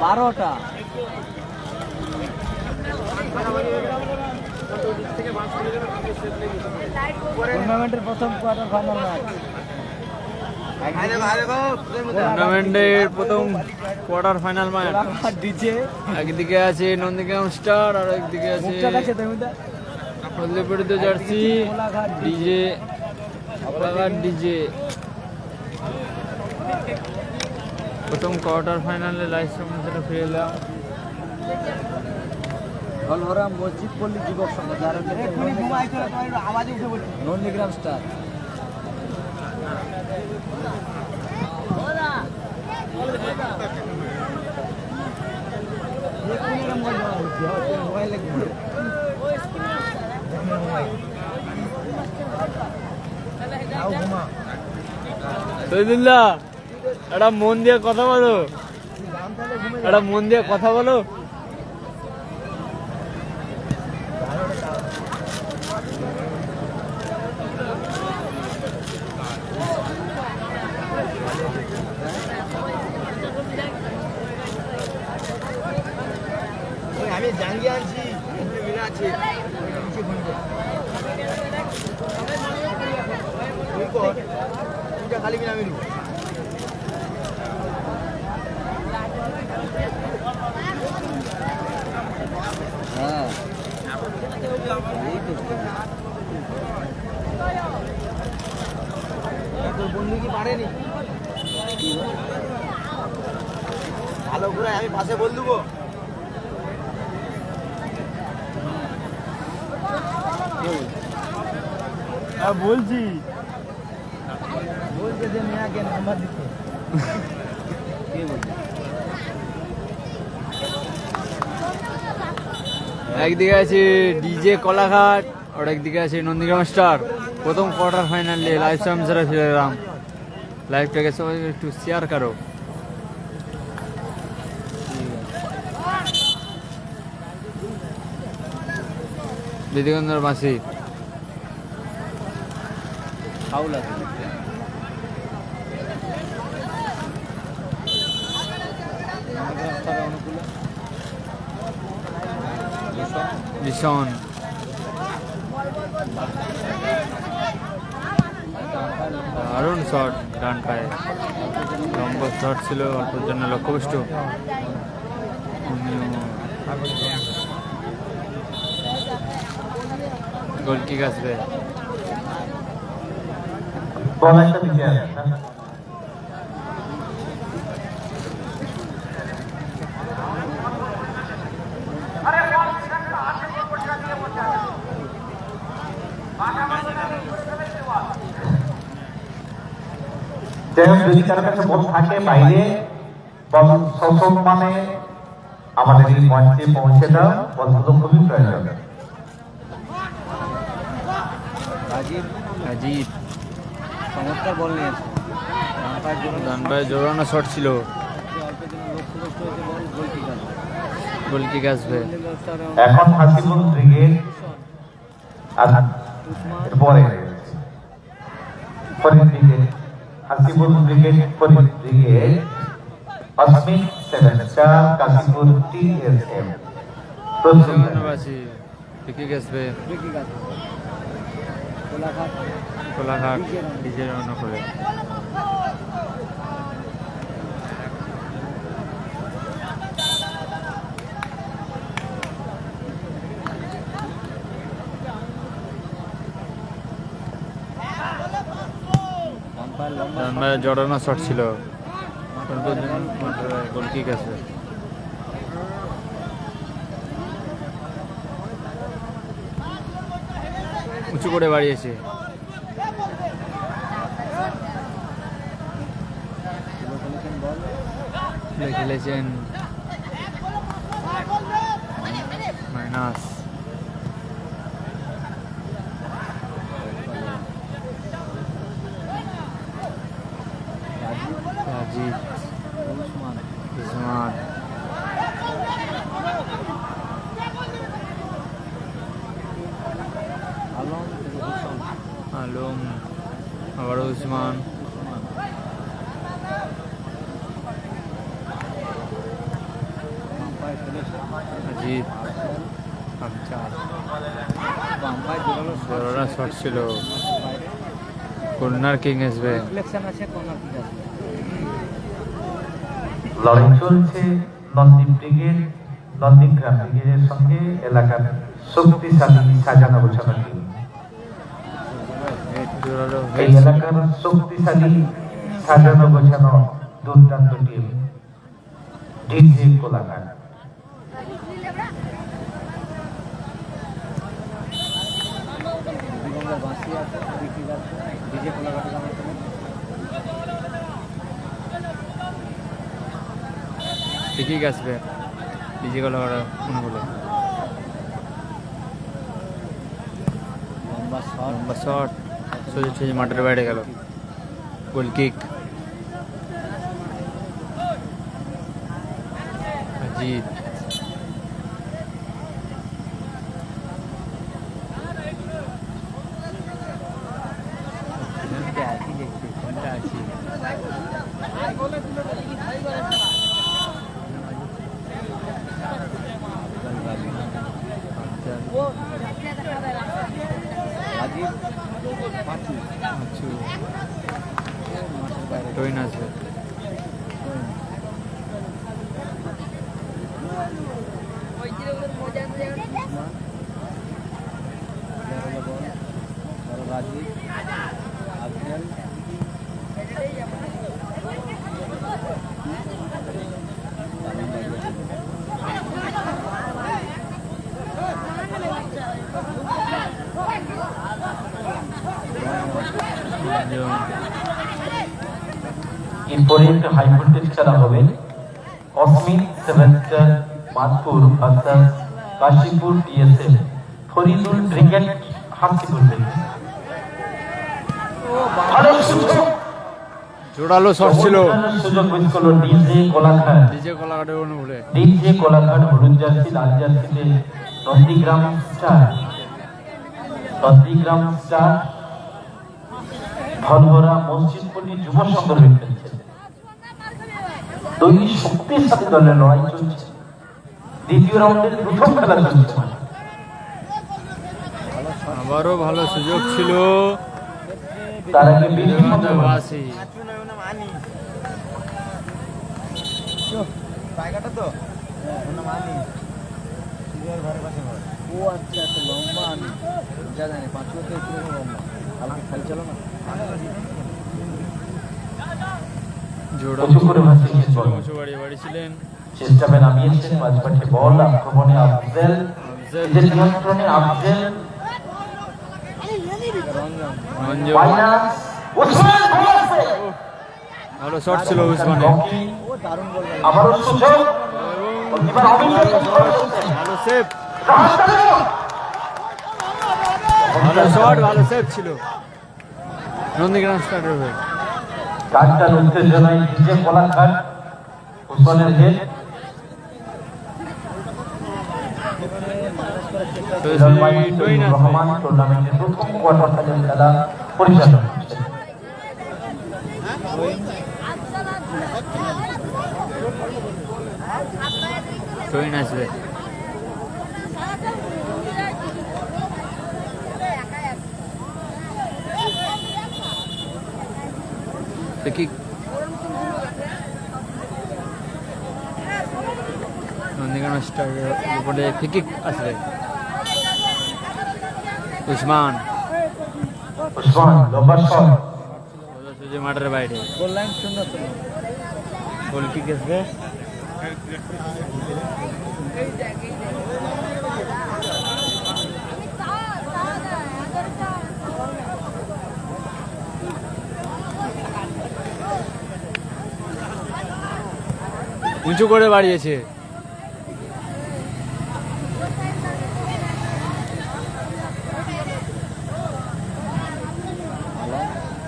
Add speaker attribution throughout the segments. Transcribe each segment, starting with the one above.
Speaker 1: 12টা। টুর্নামেন্টের প্রথম quarter final match.
Speaker 2: টুর্নামেন্টের প্রথম কোয়ার্টার ফাইনাল ম্যাচ।
Speaker 1: ডিজে
Speaker 2: একদিকে আছে নন্দীগ্রাম স্টার আর একদিকে আছে হলদিপরিত জার্সি ডিজে ডিজে। প্রথম কোয়ার্টার ফাইনালে লাইভ সম্মেলনে ফিরে এলাম।
Speaker 1: গলহরাম মসজিদ পল্লী যুবক সংঘ, যার নন্দীগ্রাম স্টার।
Speaker 2: শহীদুল্লাহ, একটা মন দিয়ে কথা বলো, একটা মন দিয়ে কথা বলো।
Speaker 1: আমি জাঙ্গি আনছি, আছে খালি কিনা মিলু। হ্যাঁ তোর বন্ধু কি পারেনি ভালো করে, আমি পাশে বল দেবো।
Speaker 2: বলছি
Speaker 1: যে মেয়াকে নাম্বার দিতে।
Speaker 2: একদিকে আছে ডিজে কলাঘাট আর একদিকে আছে নন্দীগ্রাম স্টার। প্রথম কোয়ার্টার ফাইনালে লাইভ সামসারা ফিরে এলাম। লাইভটাকে সবাই একটু শেয়ার করো। বিধিগন্ধর মাসি ভীষণ দারুণ শট, ডান পায়ে লম্বা শট ছিল, অল্পের জন্য লক্ষ্যভ্রষ্ট। গোল কিক আসবে।
Speaker 3: যদি কারো কাছে বল থাকে বাইরে, বল সসম্মানে আমাদের এই মঞ্চে পৌঁছে দাও, বলগুলো খুবই প্রয়োজন।
Speaker 2: আজিব
Speaker 1: চমৎকার বল নিয়েছে,
Speaker 2: ডান পায়ে জোরানো শট ছিল। গোল কিক আসবে।
Speaker 3: এখন হাসিবুল ব্রিগেড আর এরপরে Farid brigade, Hasibul brigade, Farid brigade, Asmit seven star, Kashipur TSM.
Speaker 2: Kick আসবে। কোলাঘাট ডিজে রওনা করে। জড়ানো শট ছিল, গোল কিক আছে। উঁচু করে বাড়িয়েছে। খেলেছেন মাইনাস। রাজীব উসমান আলম, আবার উসমান। জিৎ আমচার
Speaker 1: বাম্পায় জোরালো
Speaker 2: জোরালো শট ছিল। কর্নার কিং আসবে।
Speaker 1: রিফ্লেকশন আছে কর্নার কিক আছে।
Speaker 3: লড়াই চলছে নন্দীপ ব্রিগেড, নন্দীগ্রাম ব্রিগেডের সঙ্গে এলাকার শক্তিশালী সাজানো গোছানো টিম।
Speaker 2: জোরালো
Speaker 3: এই এলাকার শক্তিশালী সাজানো গোছানো দুর্দান্ত টিম ডিজে কোলাঘাট।
Speaker 1: দিগঙ্গার বাঁশি আছে, বিক্রির আছে, ডিজে কোলাঘাটের আমার কোনো
Speaker 2: ঠিকই আসবে ডিজে কলাকাটা মনে বলে।
Speaker 1: লম্বা শট,
Speaker 2: লম্বা শট সোজা সোজা মাঠের বাইরে গেল। গোল কিক জিৎ।
Speaker 1: একই দেখতে কোনটা আছে। রাজীব পাঁচু
Speaker 2: আচ্ছা
Speaker 1: মাঠের বাইরে
Speaker 2: টইন আসবে।
Speaker 1: রাজীব আফজাল
Speaker 3: এরপরে একটা হাই ভোল্টেজ খেলা হবে। Asmit seven star Madpur versus Kashipur TSL Faridul brigade Hasipur brigade. ভালো সুযোগ,
Speaker 2: জোরালো শট ছিল
Speaker 3: সুযোগ মিস করলো ডিজে কোলাঘাট।
Speaker 2: ডিজে কলাকাটের মনে বলে।
Speaker 3: ডিজে কোলাঘাট হলুদ জার্সি লাল জার্সিতে নন্দীগ্রাম স্টার, নন্দীগ্রাম স্টার ধনভরা মসজিদপল্লী যুব সংঘের হয়ে খেলছে। দুই শক্তিশালী দলের লড়াই চলছে। দ্বিতীয় রাউন্ডের প্রথম খেলা চলছে।
Speaker 2: আবারও ভালো সুযোগ ছিল।
Speaker 3: তার আগে বিভিন্ন
Speaker 2: বাসি
Speaker 1: জায়গাটা তো নাম আনি সিরিয়ার ঘরের পাশে ঘর। ও আচ্ছা আচ্ছা লম্বা আনি যা জানি পাঁচু তো একটু লম্বা কালকে খেল চলো না
Speaker 2: জোরালো
Speaker 3: করে ভাসিয়েছেন বল।
Speaker 2: উঁচু বাড়িয়ে বাড়িয়েছিলেন।
Speaker 3: চেষ্টাবে নামিয়েছেন মাঝমাঠে বল আক্রমণে আফজেল, নিজের নিয়ন্ত্রণে আফজেল
Speaker 2: রঞ্জন
Speaker 3: ফাইনান্স ওসমান বলছে।
Speaker 2: ভালো শট ছিল উসমানের।
Speaker 3: রকি
Speaker 1: ও দারুণ বল
Speaker 3: আবারও সুযোগ, এবার অভিযোগ করছেন।
Speaker 2: ভালো সেভ
Speaker 3: রাহাত
Speaker 2: ভালো শট ভালো সেভ ছিল নন্দীগ্রাম স্টারের হয়ে।
Speaker 3: চারটার উত্তেজনায় ডিজে কোলাঘাট ওসমানের হেড
Speaker 2: টইন আসবে।
Speaker 3: রহমান টুর্নামেন্টের প্রথম কোয়ার্টার ফাইনাল খেলা পরিচালনা করছেন।
Speaker 2: টইন আসবে। দেখি নন্দীগ্রাম স্টারের উপরে ফিকিক আসবে। উসমান
Speaker 3: ওসমান লম্বা শট,
Speaker 2: সোজা মাঠের বাইরে।
Speaker 1: গোল লাইন সুন্দর ছিল
Speaker 2: গোল কিক আসবে। উঁচু করে বাড়িয়েছে।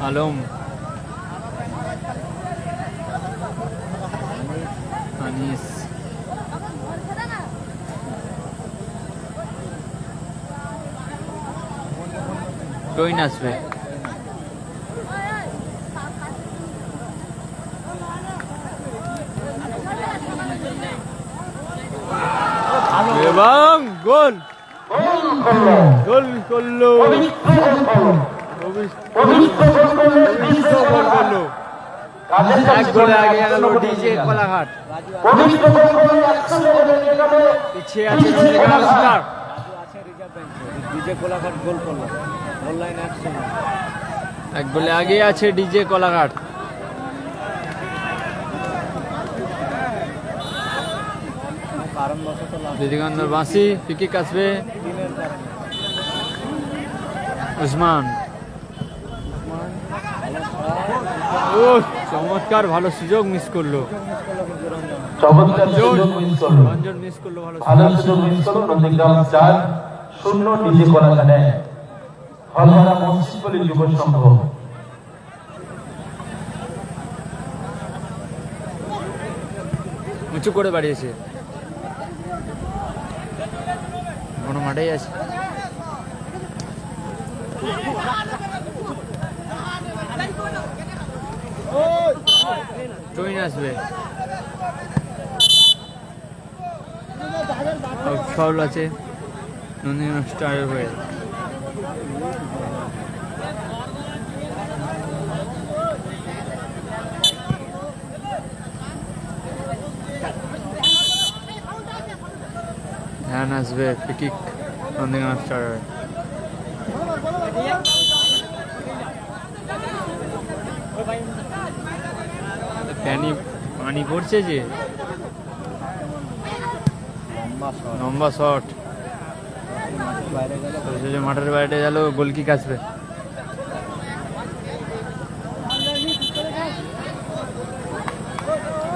Speaker 2: আলম আনিস টইন আসবে। এবং গোল
Speaker 3: গোল করলো।
Speaker 2: গোল করলো
Speaker 3: পবিত্র গোল করলো,
Speaker 2: পবিত্র গোল করলো।
Speaker 3: কাদের
Speaker 2: এক
Speaker 3: কাছে
Speaker 2: গোলে এগিয়ে গেল ডিজে কোলাঘাট।
Speaker 3: পবিত্র গোল করলো, 100 গোলে এগিয়ে গেল।
Speaker 2: পিছিয়ে আছে নন্দীগ্রাম স্টার।
Speaker 1: আছে রিজার্ভ বেঞ্চে ডিজে কোলাঘাট গোল করলো, গোল লাইন অ্যাকশন।
Speaker 2: এক গোলে এগিয়ে আছে ডিজে কোলাঘাট।
Speaker 1: কারণবশত লাস্ট
Speaker 2: দিদিগন্ধর বাঁশি, ফিকিক আসবে
Speaker 1: দিনের কারণে
Speaker 2: উসমান। ও চমৎকার, ভালো সুযোগ মিস করলো
Speaker 3: চমৎকার সুযোগ মিস করলো,
Speaker 2: রঞ্জন মিস করলো ভালো
Speaker 3: ভালো সুযোগ মিস করলো। Nandigram star 0 DJ Kolaghat 1। হলহারা মসজিদপল্লী যুব সংঘ।
Speaker 2: উঁচু করে বাড়িয়েছে, কোনো মাঠেই আছে। টুইন আসবে, ফাউল আছে নন্দীগ্রাম স্টারের হয়ে। ধ্যান আসবে, ফিকিক নন্দীগ্রাম স্টারের হয়ে। পানি পড়ছে যে,
Speaker 1: লম্বা শট
Speaker 2: লম্বা শট
Speaker 1: বাইরে গেল।
Speaker 2: মাঠের বাইরে গেল। গোলকিক আসবে,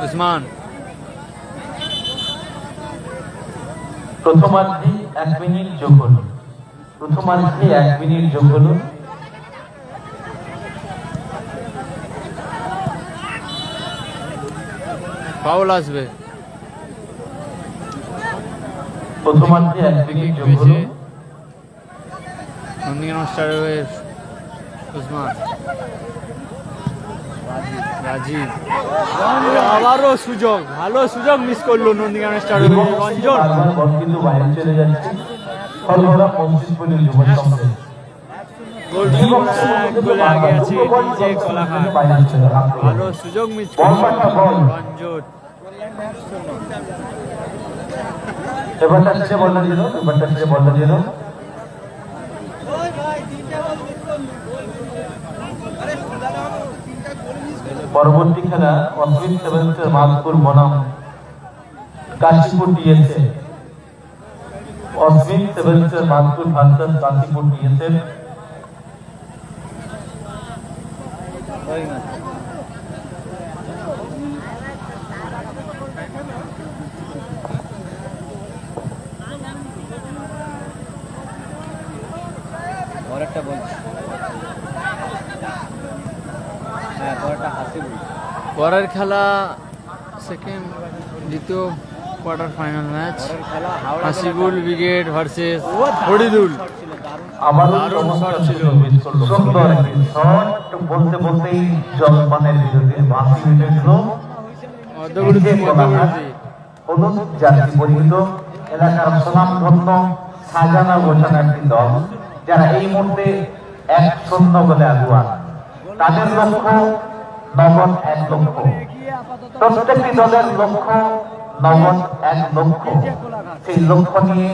Speaker 2: উসমান।
Speaker 3: প্রথমার্ধে 1 মিনিট যোগ হলো, প্রথমার্ধে 1 মিনিট যোগ হলো।
Speaker 2: ফাউল আসবে,
Speaker 3: প্রথমার্ধে 1 মিনিট যোগ হলো।
Speaker 2: নন্দীগ্রাম স্টারের হয়ে উসমান। রাজীব আবারও সুযোগ, ভালো সুযোগ মিস করলো নন্দীগ্রাম স্টারের হয়ে রঞ্জন।
Speaker 3: বারবার বল কিন্তু বাইরে চলে যাচ্ছে। হলহারা মসজিদপল্লী যুব সংঘ।
Speaker 2: গোলে আগে আছে ডিজে কোলাঘাট।
Speaker 3: বাইরে চলে গেল।
Speaker 2: ভালো সুযোগ মিস
Speaker 3: বল
Speaker 2: করলো
Speaker 3: পাঠা বল।
Speaker 2: রঞ্জন।
Speaker 3: এবারটা ছেড়ে বলটা দিল, এবারটা ছেড়ে বলটা দিল। পরবর্তী খেলা অশ্বিন সেভেন্সের মাধপুর বনাম কাশীপুর দিয়েছে। অশ্বিন সেভেন্সের মাধপুর ভার্সাস কাশীপুর দিয়েছে।
Speaker 1: ওই না পরেরটা বলছি, হ্যাঁ পরেরটা হাসিবুল।
Speaker 2: পরের খেলা সেকেন্ড দ্বিতীয় কোয়ার্টার ফাইনাল ম্যাচ
Speaker 1: পরের খেলা হাওড়া
Speaker 2: হাসিবুল ব্রিগেড ভার্সেস হরিদুল।
Speaker 1: ছিল দারুণ।
Speaker 3: আবারও
Speaker 2: দারুণ
Speaker 3: চমৎকার
Speaker 2: শট ছিল।
Speaker 3: সুযোগ মিস করলো। সুন্দর একটি শট, বলতে বলতেই জলপানের বিরুদ্ধে বাঁশি উঠেছিল।
Speaker 2: মধ্যবিরতি মধ্যবিরতি
Speaker 3: হলুদ জার্সি পরিহিত এলাকার সুনামধন্য সাজানো গোছানো একটি দল, যারা এই মুহূর্তে 1-0 গোলে আগুয়ান। তাদের লক্ষ্য নগদ 1 লক্ষ। প্রত্যেকটি দলের লক্ষ্য নগদ 1 লক্ষ। সেই লক্ষ্য নিয়ে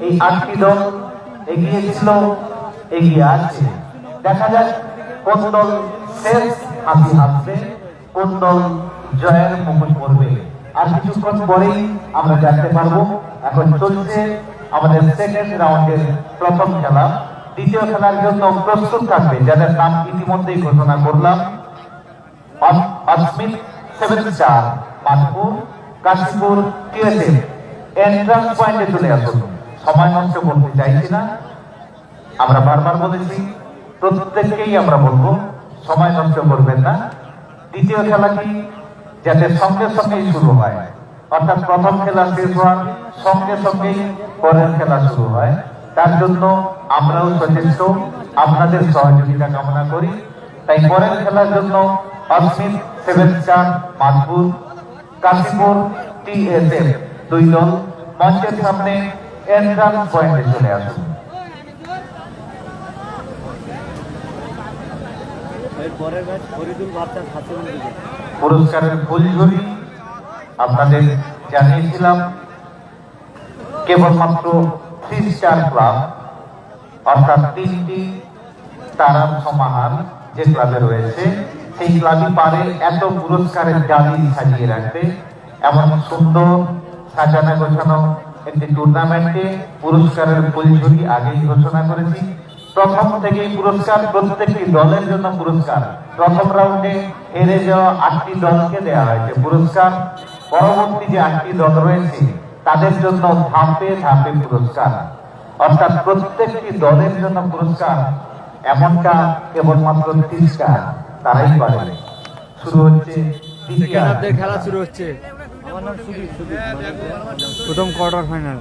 Speaker 3: এই 8টি দল এগিয়ে ছিল, এগিয়ে আছে। দেখা যাক কোন দল শেষ হাসি হাসবে, কোন দল জয়ের মুকুট পড়বে। আর কিছুক্ষণ পরেই আমরা জানতে পারবো। এখন চলছে আমাদের সেকেন্ড রাউন্ডের প্রথম খেলা। দ্বিতীয় খেলার জন্য প্রস্তুত থাকবে, যাদের নাম ইতিমধ্যেই ঘোষণা করলাম। অস্মিত 7-4 মাধপুর, কাশীপুর টিএসএফ। এন্ট্রান্স পয়েন্টে চলে আসুন, সময় নষ্ট করতে চাইছি না। আমরা বারবার বলেছি, প্রত্যেককেই আমরা বলবো সময় নষ্ট করবেন না। দ্বিতীয় খেলাটি যাতে সঙ্গে সঙ্গেই শুরু হয়, অর্থাৎ প্রথম খেলা শেষ হওয়ার সঙ্গে সঙ্গেই পরের খেলা শুরু হয়, তার জন্য আমরাও সচেষ্ট, আপনাদের সহযোগিতা কামনা করি। তাই পরের খেলার জন্য অস্মিত 7-4 মাধপুর, কাশীপুর টিএসএফ 2 দল মঞ্চের সামনে এন্ট্রান্স পয়েন্টে চলে আসুন।
Speaker 1: এর পরের ম্যাচ ফরিদুল ভার্সেস হাসিবুল দিকে।
Speaker 3: পুরস্কারের ফুলঝুরি আপনাদের জানিয়েছিলাম কেবলমাত্র 3 স্টার ক্লাব অর্থাৎ 3টি তারার সমাহার যে ক্লাবে রয়েছে সেই ক্লাবই পারে এত পুরস্কারের জালি সাজিয়ে রাখতে। এমন সুন্দর সাজানো গোছানো একটি টুর্নামেন্টে পুরস্কারের ফুলঝুরি আগেই ঘোষণা করেছি। প্রথম থেকেই পুরস্কার, প্রত্যেকটি দলের জন্য পুরস্কার। প্রথম রাউন্ডে হেরে যাওয়া 8টি দলকে দেওয়া হয়েছে পুরস্কার। পরবর্তী যে 8টি দল রয়েছে তাদের জন্য ধাপে ধাপে পুরস্কার, অর্থাৎ প্রত্যেকটি দলের জন্য পুরস্কার। এমনটা কেবলমাত্র 30টা তারাই পারে। শুরু হচ্ছে
Speaker 2: সেকেন্ড হাফ থেকে খেলা শুরু হচ্ছে।
Speaker 1: আমার নাম সুদীপ। সুদীপ
Speaker 2: প্রথম কোয়ার্টার ফাইনাল।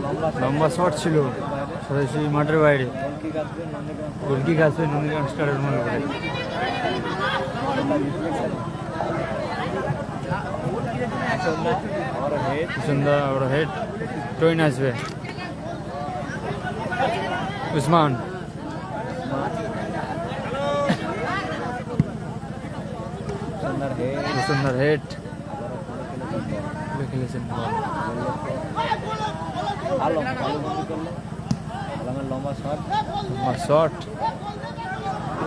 Speaker 1: লম্বা
Speaker 2: লম্বা শট ছিল সরাসরি মাঠের বাইরে।
Speaker 1: গোলকিক আসবে নন্দীগ্রাম।
Speaker 2: গোলকিক আসবে নন্দীগ্রাম স্টারের মনে করে। সুন্দর ওর হেড টইন আসবে। উসমান সুন্দর হেড খেলেছেন।
Speaker 1: আলম বন্দি করলো। আলমের লম্বা শট।
Speaker 2: লম্বা শট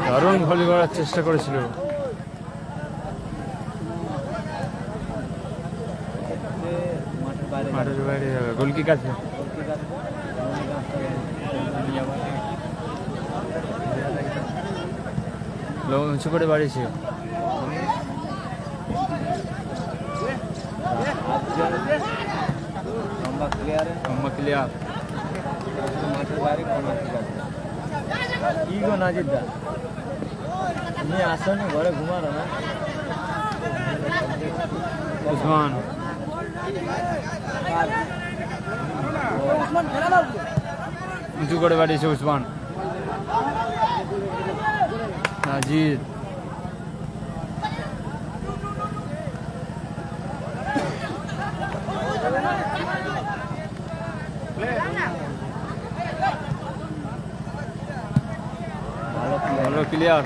Speaker 2: দারুণ ভলি করার চেষ্টা করেছিল।
Speaker 1: মাঠের বাইরে
Speaker 2: মাঠের বাইরে যাবে। গোলকিক আছে।
Speaker 1: গোলকিক আসবে নন্দীগ্রাম।
Speaker 2: উঁচু করে বাড়িয়েছে।
Speaker 1: লম্বা ক্লিয়ারে
Speaker 2: লম্বা ক্লিয়ার।
Speaker 1: মাঠের বাইরে কর্নার কিক আসবে। কি গো নাজিদ দা, তুমি আসনি ঘরে ঘুমানো না?
Speaker 2: উসমান উঁচু করে বাড়িয়েছে উসমান। নাজিদ ভালো ক্লিয়ার।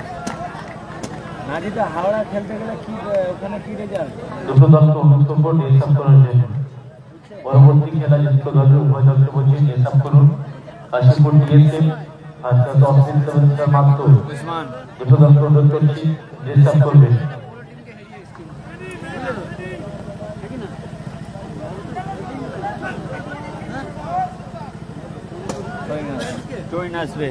Speaker 1: নাজিদা হাওড়া খেলতে গেলে কি ওখানে কি রেজাল্ট?
Speaker 3: দুটো দলকে অনুষ্ঠব ডেসাপ করার জন্য পরবর্তী খেলা যুক্ত দলের উভয় দলকে বলছে ডেসাপ করুন। কাশীপুর ডিএসএম আর মাত্র
Speaker 2: উসমান
Speaker 3: দুটো দলকে অনুরোধ করছি ডেসাপ করবে।
Speaker 2: টইন আসবে।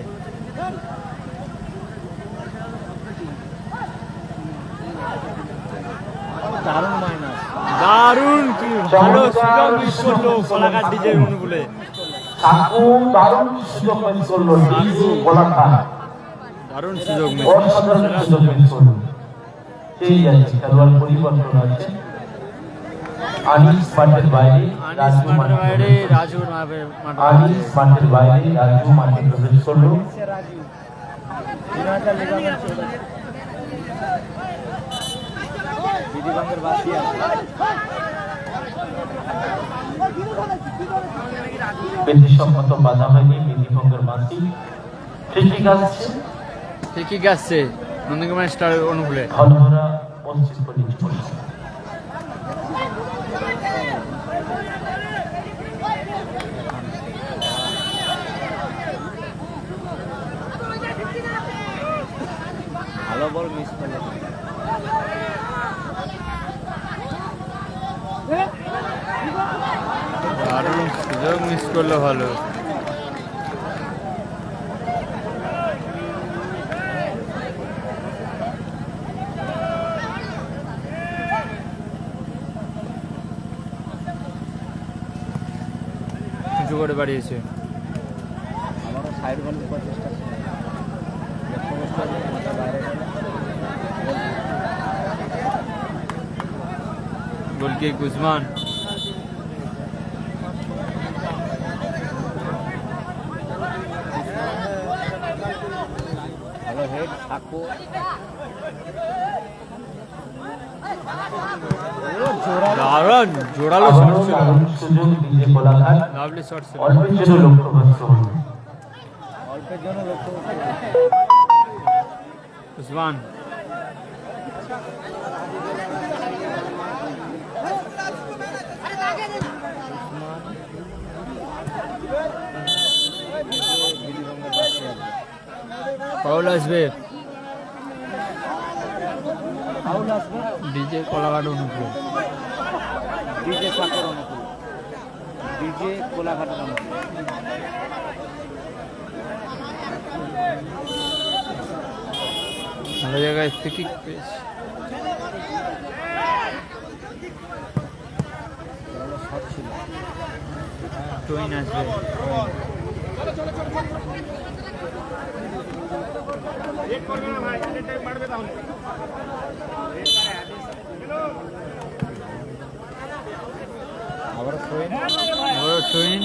Speaker 1: দারুণ মাইনাস।
Speaker 2: দারুণ কি ভালো সুযোগ মিস করলো কোলাঘাট ডিজে অনুকূলে।
Speaker 3: দারুণ সুযোগ মিস করলো ডিজে কোলাঘাট।
Speaker 2: দারুণ সুযোগ মিস।
Speaker 3: অসাধারণ সুযোগ মিস করলো। সেই আছে খেলোয়াড় পরিবর্তন আছে। আনিস মাঠের বাইরে, রাজু মাঠের বাইরে,
Speaker 2: রাজু
Speaker 3: আনিস মাঠের বাইরে, রাজু মাঠে প্রবেশ করলো।
Speaker 1: রাজু 3000 লিগামেন্ট চলে বিধিবঙ্গের বাসি আছে।
Speaker 3: বিধিসম্মত বাধা হয়নি, বিধিভঙ্গের মাসি ঠিকই আসছে।
Speaker 2: ঠিকই আসছে নন্দীগ্রাম স্টার অনুকূলে।
Speaker 3: হলভরা পশ্চিম পল্লী
Speaker 1: ভালো বল মিস করলো।
Speaker 2: দারুণ সুযোগ মিস করলো। ভালো উঁচু করে বাড়িয়েছে।
Speaker 1: আমারও সাইড বল দেওয়ার চেষ্টা ছিল। বাইরে
Speaker 2: গোলকিক উসমান।
Speaker 1: ভালো হেড সাকু।
Speaker 2: দারুণ জোরালো শট
Speaker 3: আবারও
Speaker 2: ছিল,
Speaker 3: দারুণ সুযোগ ডিজে কোলাঘাট
Speaker 2: লাভলি শট ছিল।
Speaker 3: অল্পের জন্য লক্ষ্যগ্রস্ত হল।
Speaker 1: অল্পের জন্য লক্ষ্য করতে
Speaker 2: উসমান ফাউল আসবে,
Speaker 1: ফাউল আসবে।
Speaker 2: ডিজে কোলাঘাট অনুকূল।
Speaker 1: ডিজে সাকর অনুকূল, ডিজে কোলাঘাটের অনুকূল।
Speaker 2: ভালো জায়গায় ফ্রি কিক পেয়েছে।
Speaker 1: শট ছিল।
Speaker 2: টুইন আসবে,
Speaker 1: আবার থ্রোইন।
Speaker 2: বড় টুইন।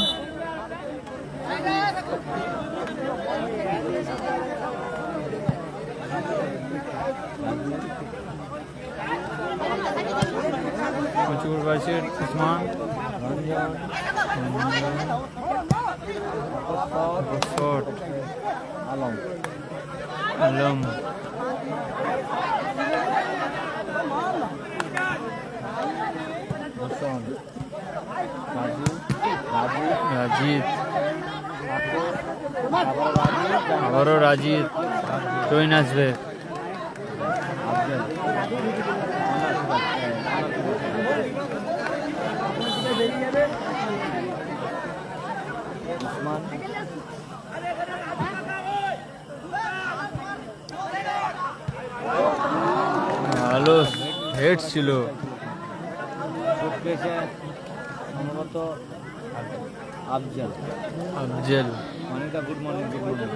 Speaker 2: প্রচুর বাসের উসমান
Speaker 1: রঞ্জন
Speaker 2: শট,
Speaker 1: আলম।
Speaker 2: আলম
Speaker 1: ভূষণ, রাজু, রাজু,
Speaker 2: রাজিত,
Speaker 1: আবার রাজু,
Speaker 2: আবারও রাজিত। টুইন আসবে,
Speaker 1: আফজল। উসমান,
Speaker 2: ভালো হেড ছিল।
Speaker 1: শট পেয়েছে সম্ভবত আফজল।
Speaker 2: আফজল
Speaker 1: অনেকটা গুড মর্নিং, গুড মর্নিং।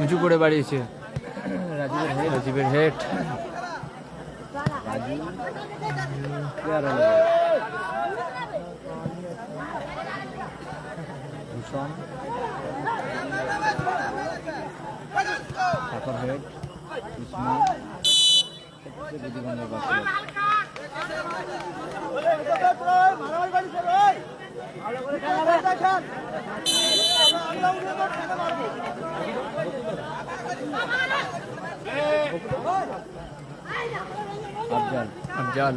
Speaker 2: উঁচু করে বাড়িয়েছে,
Speaker 1: রাজীবের হেড,
Speaker 2: রাজীবের হেড।
Speaker 1: রাজু প্লেয়ার হলো ভূষণ, ঠাকুর হেড, উসমান বুদ্ধিগঞ্জের বাসিন্দা। আফজাল,
Speaker 2: আফজাল,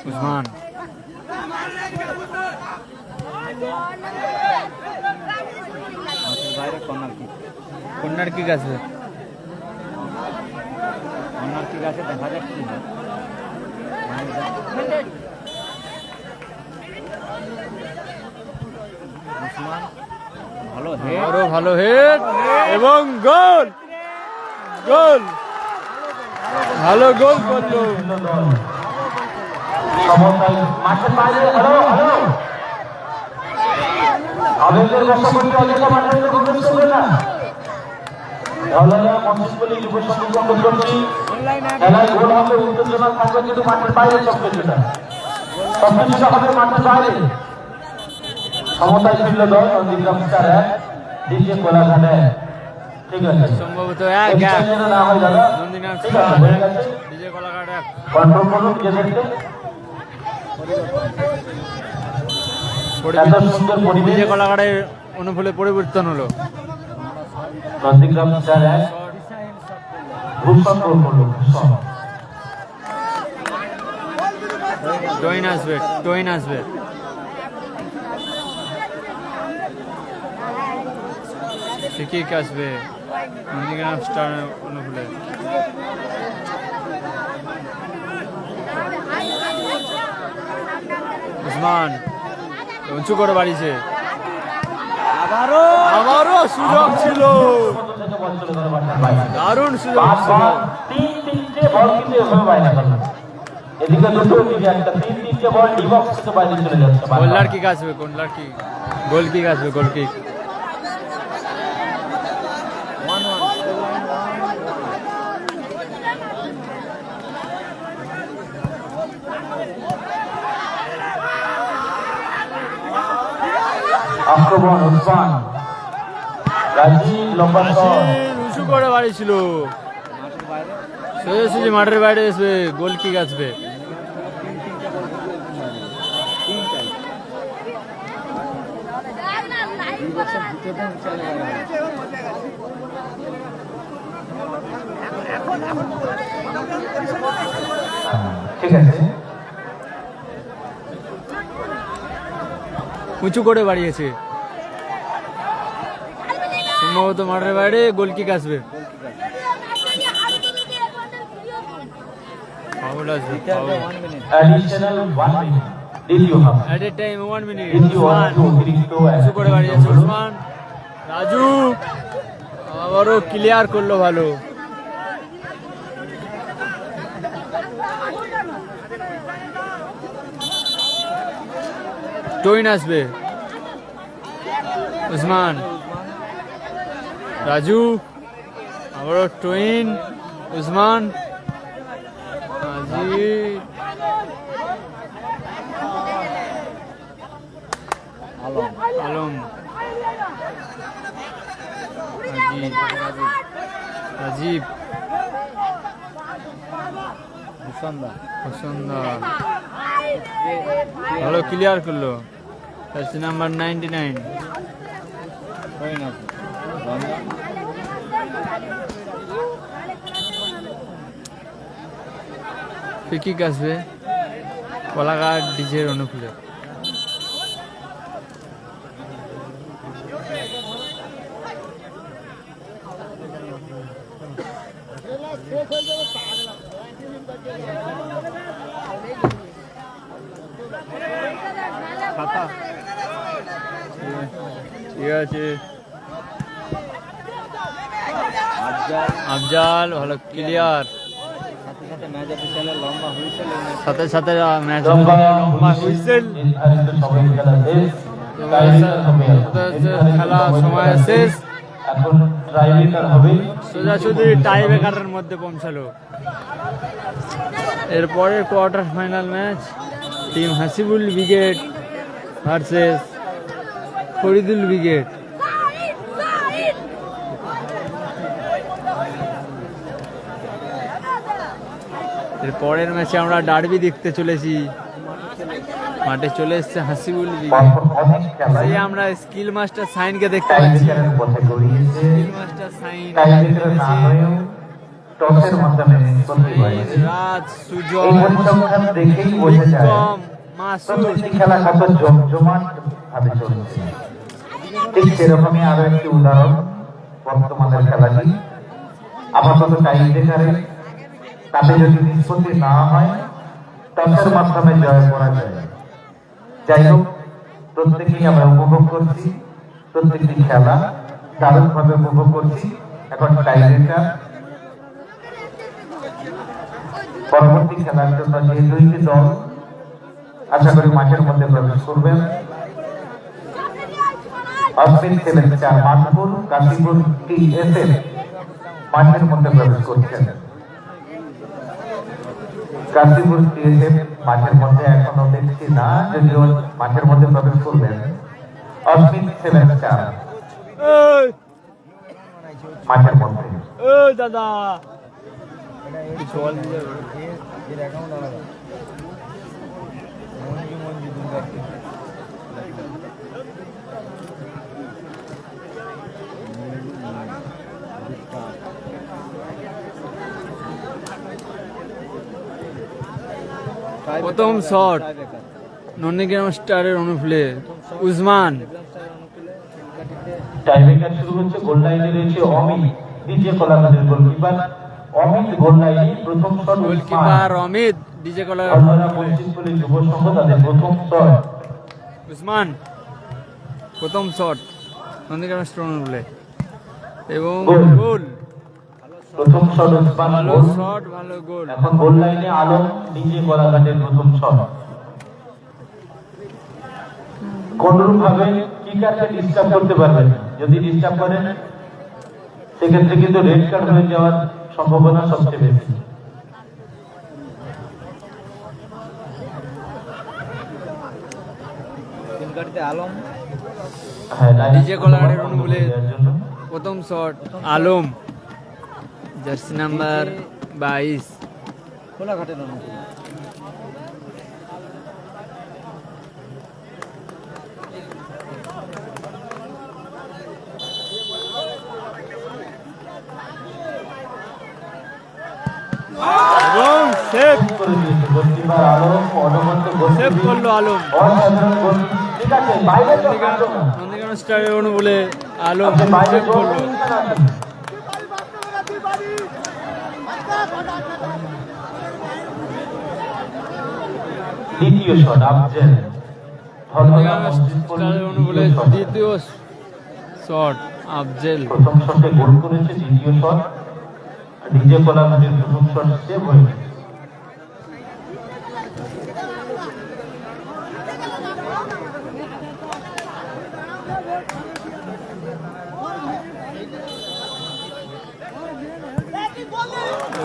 Speaker 2: উসমান,
Speaker 1: মাঠের বাইরে কর্নার কিক।
Speaker 2: কর্নার কিক আছে।
Speaker 1: কর্নার কিক আছে, দেখা যাক কি হয়। উসমান, ভালো হেড,
Speaker 2: আরো ভালো হেড এবং গোল, গোল, ভালো গোল করলো।
Speaker 3: সমতায় মাঠের বাইরে হলো হলো আবেগের বশবর্তী অযথা মাঠের মধ্যে প্রবেশ করবে না। দলনা মঞ্চগুলি যুব সঙ্গীত সংগঠন করছি, খেলায় গোল হবে, উত্তেজনা থাকবে, কিন্তু মাঠের বাইরে সবকিছুটা হবে মাঠের বাইরে। সমতায় ফিরল দল নন্দীগ্রাম স্টার 1, ডিজে কোলাঘাট 1। ঠিক আছে,
Speaker 2: সম্ভবত
Speaker 3: এই
Speaker 2: এক
Speaker 3: বিষয় যেন না হয় দাদা।
Speaker 2: নন্দীগ্রাম
Speaker 3: ঠিক আছে, হয়ে গেছে।
Speaker 2: ডিজে কোলাঘাট এক।
Speaker 3: কন্ট্রোল করুন নিজেদেরকে। এত সুন্দর পরিবেশ।
Speaker 2: ডিজে কোলাঘাটের অনুকূলে পরিবর্তন হলো।
Speaker 3: নন্দীগ্রাম স্টার 1 ভূষণ গোল করলো, ভূষণ।
Speaker 2: টুইন আসবে, টুইন আসবে। ফ্রি কিক আসবে নন্দীগ্রাম স্টার অনুকূলে। উসমান উঁচু করে বাড়িছে, আবারও সুযোগ ছিল,
Speaker 3: থেকে বল চলে গেল মাঠের বাইরে।
Speaker 2: দারুণ সুযোগ
Speaker 3: পাঁচ
Speaker 2: ছিল।
Speaker 3: বল, তিনটে বল কিন্তু এভাবে বাইরে গেল। এদিকে দুটো এদিকে একটা, তিনটে বল ডি বক্স থেকে বাইরে চলে যাচ্ছে।
Speaker 2: গোলদার কিক আসবে, গোলদার কিক, গোল কিক আসবে, গোল কিক।
Speaker 1: 1-1
Speaker 3: আক্রমণ উসমান রাজীব লম্বা শট।
Speaker 2: উঁচু করে বাড়ি ছিল,
Speaker 1: মাঠের বাইরে
Speaker 2: সোজাসুজি মাঠের বাইরে আসবে, গোল কিক আসবে।
Speaker 3: ঠিক আছে,
Speaker 2: উঁচু করে বাড়িয়েছে, সম্ভবত মাঠের বাইরে গোল কিক আসবে। ফাউল আসবে, ফাউল।
Speaker 3: অ্যাডিশনাল 1 মিনিট দ্বিতীয় half.
Speaker 2: At a time 1 minute,
Speaker 3: দ্বিতীয়
Speaker 2: উসমান
Speaker 3: হাফে অতিরিক্ত
Speaker 2: উঁচু করে বাড়িয়েছে উসমান। রাজু আবারও ক্লিয়ার করলো ভালো। টইন আসবে, উসমান, রাজু আবারও টইন, উসমান, আজিজ, আলম, আজিজ, রাজীব, হোসেনদা ভালো ক্লিয়ার করলো। Jersey number 99। ফ্রি কিক আসবে কলাঘাট ডিজের অনুকূলে। ঠিক আছে, আফজাল ভালো ক্লিয়ার,
Speaker 1: ম্যাচ অফিসিয়ালের লম্বা হুইসেল,
Speaker 2: সাথে সাথে ম্যাচ
Speaker 3: লম্বা
Speaker 2: লম্বা হুইসেল।
Speaker 3: নির্ধারিত সময়ে খেলা শেষ।
Speaker 2: খেলা সময় শেষ,
Speaker 3: এখন ট্রাইব্রেকার হবে।
Speaker 2: সোজাসুজি টাই ব্রেকারের মধ্যে পৌঁছালো। এরপরের quarter final match team Hasibul brigade versus Faridul brigade. এর পরের ম্যাচে আমরা ডার্বি দেখতে চলেছি। মাঠে চলে এসছে হাসিবুল ব্রিগেড।
Speaker 3: অনেক খেলায়
Speaker 2: সেই আমরা স্কিল মাস্টার সাইনকে দেখতে পাচ্ছি।
Speaker 3: টাইব্রেকারের পথে গড়িয়েছে।
Speaker 2: স্কিল মাস্টার সাইন,
Speaker 3: টাইব্রেকার না হয়েও টসের মাধ্যমে নিষ্পত্তি হয়েছে।
Speaker 2: রাজ,
Speaker 3: এই
Speaker 2: সুজয়,
Speaker 3: পরিসংখ্যান দেখেই বোঝা যায়
Speaker 2: বিক্রম, মাসুদ,
Speaker 3: প্রতিটি খেলা কত জমজমাট ভাবে চলছে। ঠিক সেরকমই আরো একটি উদাহরণ বর্তমানের খেলাটি। আপাতত টাইব্রেকারে তাতে যদি নিষ্পত্তি না হয় টসের মাধ্যমে জয় করা যায়। যাই হোক, প্রত্যেকেই আমরা উপভোগ করছি, প্রত্যেকটি খেলা দারুণভাবে উপভোগ করছি। এখন টাইব্রেকার, পরবর্তী খেলার জন্য যে দুইটি দল আশা করি মাঠের মধ্যে প্রবেশ করবেন। অস্ট্রেল 74 মানপুর, কাশীপুর TSF মাঠের মধ্যে প্রবেশ করছেন। কাশীপুর TSF মাঠের মধ্যে এখনো দেখছি না, যদিও মাঠের মধ্যে প্রবেশ করবেন। অস্ট্রেল 74
Speaker 2: এই,
Speaker 3: মাঠের মধ্যে।
Speaker 2: এই দাদা জল দিয়ে
Speaker 1: এর অ্যাকাউন্ট আলাদা। মঞ্জু দুর্গা
Speaker 2: প্রথম শট নন্দীগ্রাম স্টারের অনুপ্লে উসমান।
Speaker 3: টাইব্রেকার শুরু হচ্ছে। গোল লাইনে রয়েছে অমিত, দ্বিতীয় কলাঘাটের গোলকিপার অমিত গোল লাইনে। প্রথম শট
Speaker 2: গোলকিপার অমিত, ডিজে কলার
Speaker 3: পশ্চিমপুরের যুব সংঘ তাদের প্রথম শট।
Speaker 2: উসমান প্রথম শট। নন্দীগ্রাম স্টার বলে। এবং
Speaker 3: গোল।
Speaker 2: গোল,
Speaker 3: প্রথম শট ওসমান
Speaker 2: ভালো
Speaker 3: গোল।
Speaker 2: শট, ভালো গোল।
Speaker 3: এখন গোল লাইনে আলম নিজে গোলাঘাটের প্রথম শট। কোনরূপ ভাবে কিকারকে ডিস্টার্ব করতে পারবেন না। যদি ডিস্টার্ব করেন সেক্ষেত্রে কিন্তু রেড কার্ড হয়ে যাওয়ার সম্ভাবনা সবচেয়ে বেশি।
Speaker 1: তিন কাটিতে আলম,
Speaker 3: হ্যাঁ, লাইন
Speaker 2: ডিজে কোলাঘাটের
Speaker 3: বন্ধ
Speaker 2: অনুকূলে
Speaker 3: করে দেওয়ার জন্য।
Speaker 2: প্রথম শট আলম, জার্সি নাম্বার 22।
Speaker 1: কোলাঘাটের অনুকূলে।
Speaker 2: এবং সেভ
Speaker 3: করে দিয়েছে গোলকিপার আলম, অনবদ্য
Speaker 2: সেভ
Speaker 3: গোলকিপিং।
Speaker 2: করলো আলম।
Speaker 3: অসাধারণ গোল। ঠিক আছে, বাইরে তো কাটো না।
Speaker 2: নন্দীগ্রাম স্টারের অনুকূলে আলম
Speaker 3: আপনি বাইরে
Speaker 2: সেভ
Speaker 3: গোল
Speaker 2: করলো।
Speaker 3: নিচ্ছেন না। দ্বিতীয় শট আফজেল।
Speaker 2: নন্দীগ্রাম স্টারের অনুকূলে দ্বিতীয় শট আফজেল।
Speaker 3: প্রথম শটে গোল করেছে, দ্বিতীয় শট ডিজে কোলাঘাটের প্রথম শট সেভ হয়ে গেছে।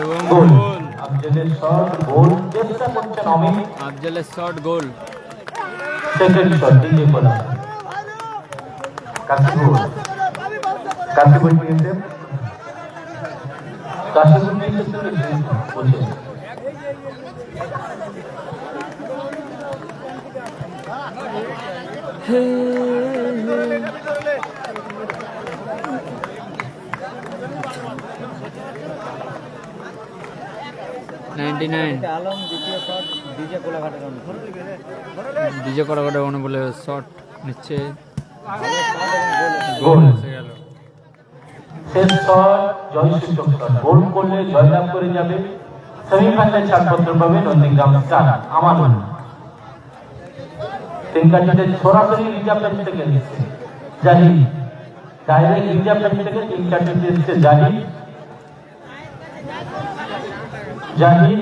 Speaker 2: এবং
Speaker 3: গোল।
Speaker 2: গোল,
Speaker 3: আফজেলের শট গোল। চেষ্টা করছেন অমিত।
Speaker 2: আফজেলের shot goal.
Speaker 3: Second shot DJ Kolaghat. Kashipur Kashipur নিয়েছে, কাশিপুর নিয়েছে বলছে।
Speaker 1: আলম দ্বিতীয় শট ডিজে কোলাঘাটের অনুকূলে।
Speaker 2: ডিজে কোলাঘাটের অনুকূলে শট নিচ্ছে,
Speaker 3: গোল।
Speaker 2: গোল এসে গেল।
Speaker 3: শেষ শট জয়সূচক শট। গোল করলে জয়লাভ করে যাবে, সেমিফাইনালে ছাড়পত্র পাবে নন্দীগ্রাম স্টার। আমার মনে হয় তিন কাটিতে সরাসরি রিজার্ভ বেঞ্চ থেকে দিচ্ছে জাহিদ, ডাইরেক্ট রিজার্ভ বেঞ্চ থেকে তিন কাটিতে এসছে জাহিদ। জাহিদ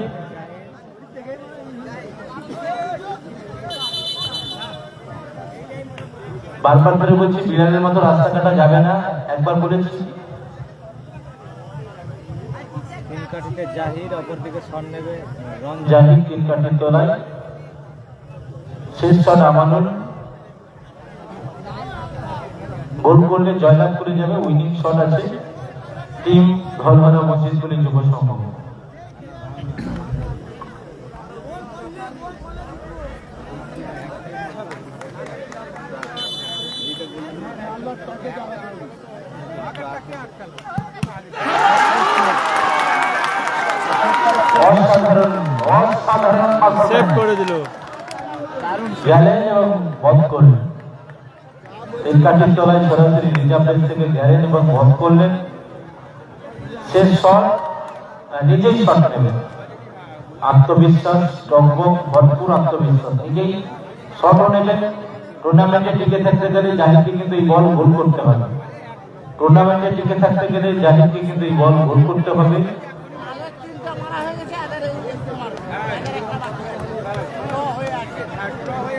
Speaker 3: বারবার করে বলছি বিড়ালের মতো রাস্তা কাটা যাবে না, একবার বলেছি।
Speaker 1: তিন কাঠিতে জাহির, অপরদিকে শট নেবে রঞ্জন।
Speaker 3: জাহিদ তিন কাঠির তলায়। শেষ শট আমানুল। গোল করলে জয়লাভ করে যাবে, উইনিং শট আছে টিম ধলহরা মসজিদগুলি যুব সংঘ। অসাধারণ অসাধারণ
Speaker 2: সেভ করে দিল।
Speaker 3: গেলেন এবং বধ করলেন। তিন কাঠির তলায় সরাসরি রিজার্ভ বেঞ্চ থেকে গেলেন এবং বধ করলেন। শেষ শট নিজেই শট নেবেন, আত্মবিশ্বাস টকবক ভরপুর আত্মবিশ্বাস, নিজেই শটও নেবেন। টুর্নামেন্টে টিকে থাকতে গেলে জাহিদকে কিন্তু এই বল গোল করতে হবে। টুর্নামেন্টে টিকে থাকতে গেলে জাহিদকে কিন্তু এই বল গোল করতে হবে।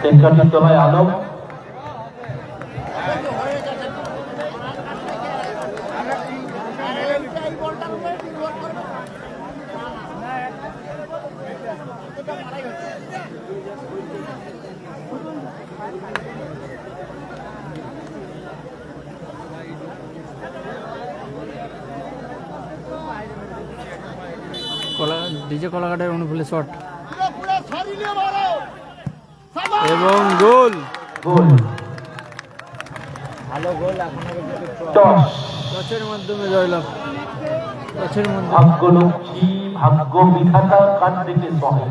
Speaker 3: তিন কাঠির তলায় আলম।
Speaker 2: ডিজে কোলাঘাটের অনুকূলে শট এবং গোল।
Speaker 3: গোল।
Speaker 1: ভালো গোল। এখন হবে কিন্তু
Speaker 3: টস।
Speaker 2: টসের মাধ্যমে জয়লাভ। টসের মাধ্যমে
Speaker 3: ভাগ্য লক্ষ্মী ভাগ্য বিধাতা কার দিকে সহে,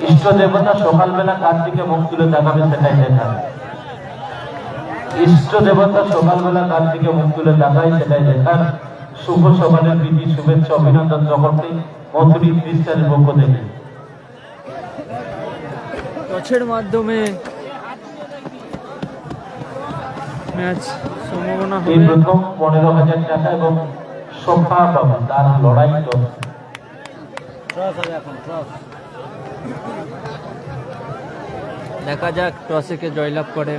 Speaker 3: ইষ্ট দেবতা সকালবেলা কার দিকে মুখ তুলে তাকাবে সেটাই দেখার। ইষ্ট দেবতা সকালবেলা কার দিকে মুখ তুলে তাকায় সেটাই দেখার। শুভ সকালের প্রীতি শুভেচ্ছা অভিনন্দন জগতে মধুরী খ্রিস্টানের পক্ষ থেকে।
Speaker 2: টসের মাধ্যমে ম্যাচ সম্ভাবনা
Speaker 3: এই
Speaker 2: হবে।
Speaker 3: প্রথম 15,000 টাকা এবং সোফা বাবু তার লড়াই চলছে।
Speaker 1: টস হবে এখন, টস।
Speaker 2: দেখা যাক টসে কে জয়লাভ করে।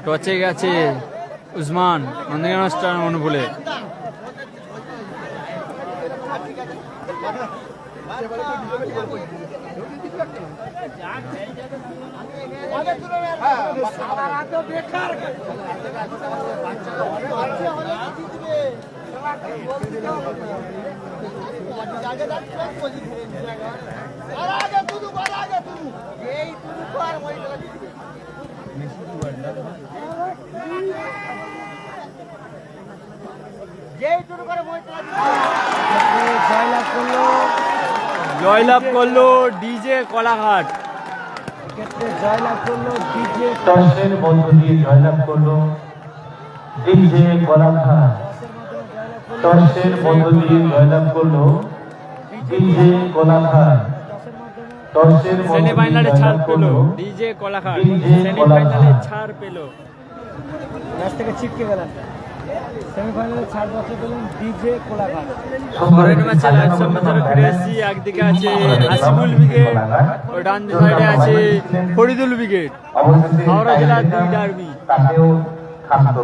Speaker 2: টচে গেছে উসমান নন্দীগ্রাম স্টার অনুকূলে। জয়লাভ করলো ডিজে কলাঘাট।
Speaker 1: এক্ষেত্রে জয়লাভ করলো ডিজে।
Speaker 3: টসের মধ্য দিয়ে জয়লাভ করলো ডিজে কোলাঘাট। টসের মধ্য দিয়ে জয়লাভ করলো ডিজে কোলাঘাট। টসের মধ্য দিয়ে
Speaker 2: সেমিফাইনালে ছাড়
Speaker 3: জয়লাভ
Speaker 2: পেল
Speaker 3: করলো
Speaker 2: ডিজে কলাঘাট।
Speaker 3: ডিজে
Speaker 2: সেমিফাইনালে
Speaker 3: কোলাঘাট।
Speaker 2: ছাড় পেল।
Speaker 1: ম্যাচ থেকে ছিটকে গেলেন। সেমিফাইনালে ছাড় বছর পেলেন ডিজে কোলাঘাট।
Speaker 2: পরের ম্যাচে লাইভ সম্প্রচারে ফিরে এসেছি। একদিকে আছে হাসিবুল ব্রিগেড, ও ডান সাইডে আছে ফরিদুল ব্রিগেড।
Speaker 3: অবশেষে
Speaker 2: হাওড়া জেলার দুই ডার্বি।
Speaker 3: তাকেও খাদ্য